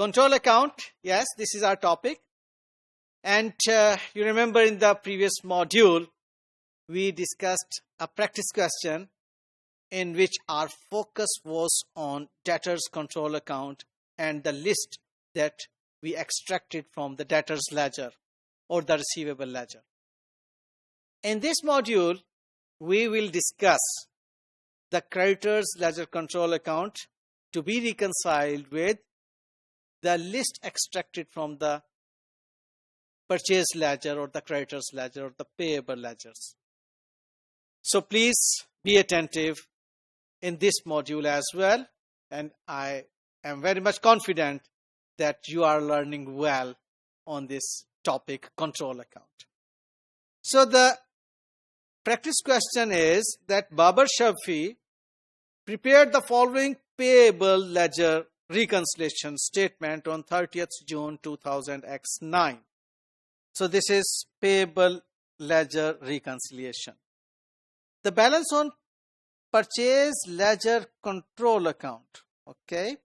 Control account, yes, this is our topic. And you remember in the previous module, we discussed a practice question in which our focus was on debtors control account and the list that we extracted from the debtors ledger or the receivable ledger. In this module, we will discuss the creditors ledger control account to be reconciled with the list extracted from the purchase ledger or the creditors ledger or the payable ledgers. So please be attentive in this module as well, and I am very much confident that you are learning well on this topic, control account. So the practice question is that Babar Shafi prepared the following payable ledger reconciliation statement on 30th June 2000X9. So this is payable ledger reconciliation. The balance on purchase ledger control account, okay,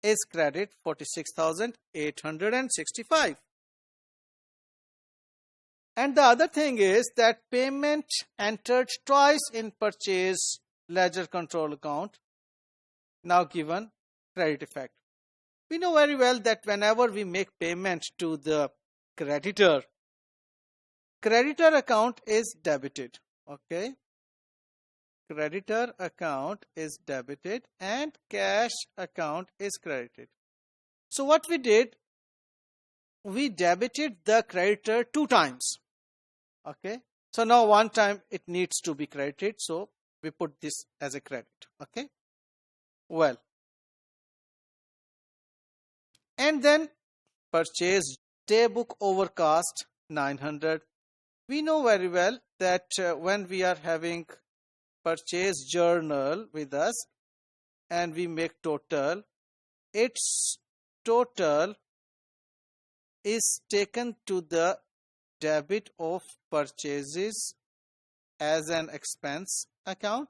is credit 46,865. And the other thing is that payment entered twice in purchase ledger control account, now given credit effect. We know very well that whenever we make payment to the creditor account is debited, okay? Creditor account is debited and cash account is credited. So what we did, we debited the creditor 2 times, okay? So now 1 time it needs to be credited, so we put this as a credit, okay? Well, and then purchase daybook overcast 900. We know very well that when we are having purchase journal with us and we make total, its total is taken to the debit of purchases as an expense account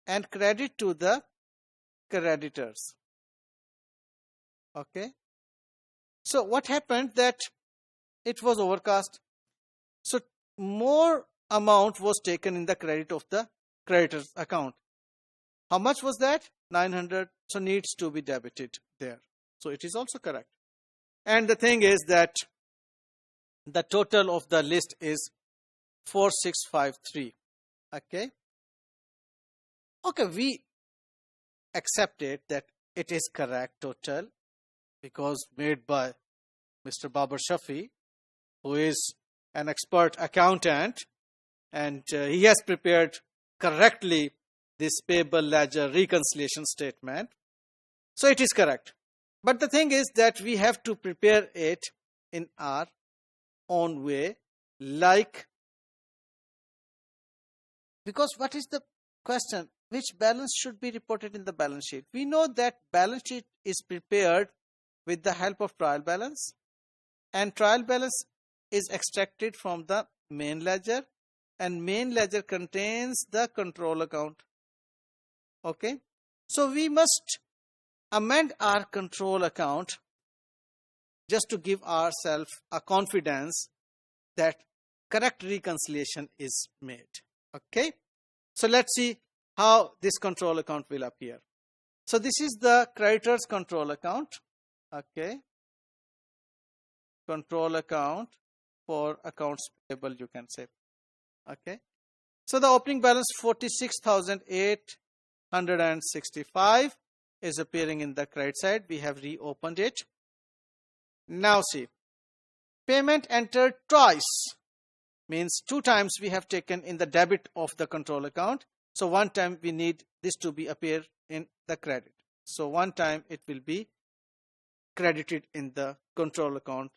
and credit to the creditors, okay? So what happened that it was overcast. So more amount was taken in the credit of the creditor's account. How much was that? 900. So needs to be debited there. So it is also correct. And the thing is that the total of the list is 4653. Okay. Okay, we accepted that it is correct total because made by Mr. Babar Shafi, who is an expert accountant, and he has prepared correctly this payable ledger reconciliation statement. So it is correct. But the thing is that we have to prepare it in our own way, like, because what is the question? Which balance should be reported in the balance sheet? We know that balance sheet is prepared with the help of trial balance, and trial balance is extracted from the main ledger, and main ledger contains the control account. Okay, so we must amend our control account just to give ourselves a confidence that correct reconciliation is made. Okay, so let's see how this control account will appear. So this is the creditor's control account. Okay, control account for accounts payable, you can say. Okay, so the opening balance 46,865 is appearing in the credit side. We have reopened it. Now see, payment entered twice means 2 times we have taken in the debit of the control account. So 1 time we need this to be appear in the credit. So 1 time it will be credited in the control account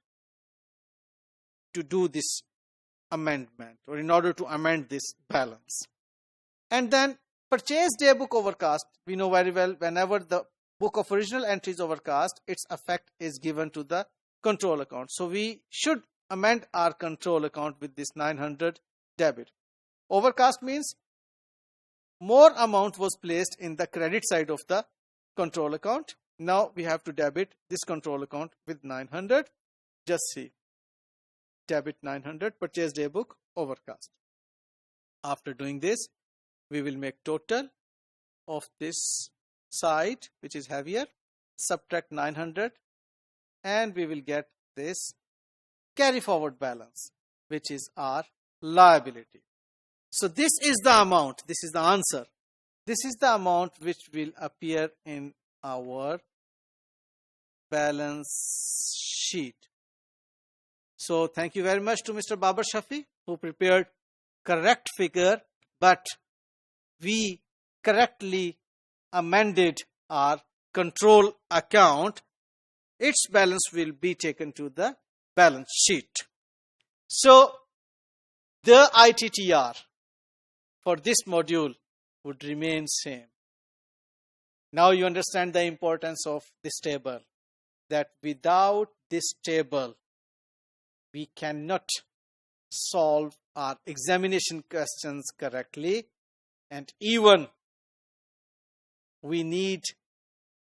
to do this amendment, or in order to amend this balance. And then purchase day book overcast. We know very well whenever the book of original entry is overcast, its effect is given to the control account. So we should amend our control account with this 900 debit. Overcast means more amount was placed in the credit side of the control account, Now we have to debit this control account with 900. Just see. Debit 900, purchase day book, overcast. After doing this, we will make total of this side, which is heavier, subtract 900, and we will get this carry forward balance, which is our liability. So this is the amount, this is the answer. This is the amount which will appear in our balance sheet. So thank you very much to Mr. Babar Shafi, who prepared correct figure, but we correctly amended our control account. Its balance will be taken to the balance sheet. So the ITTR for this module would remain same. Now you understand the importance of this table, that without this table, we cannot solve our examination questions correctly, and even we need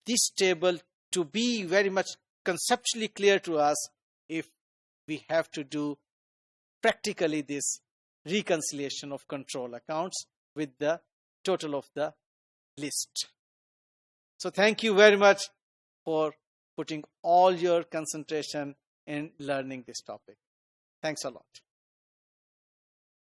this table to be very much conceptually clear to us if we have to do practically this reconciliation of control accounts with the total of the list. So thank you very much for putting all your concentration in learning this topic. Thanks a lot.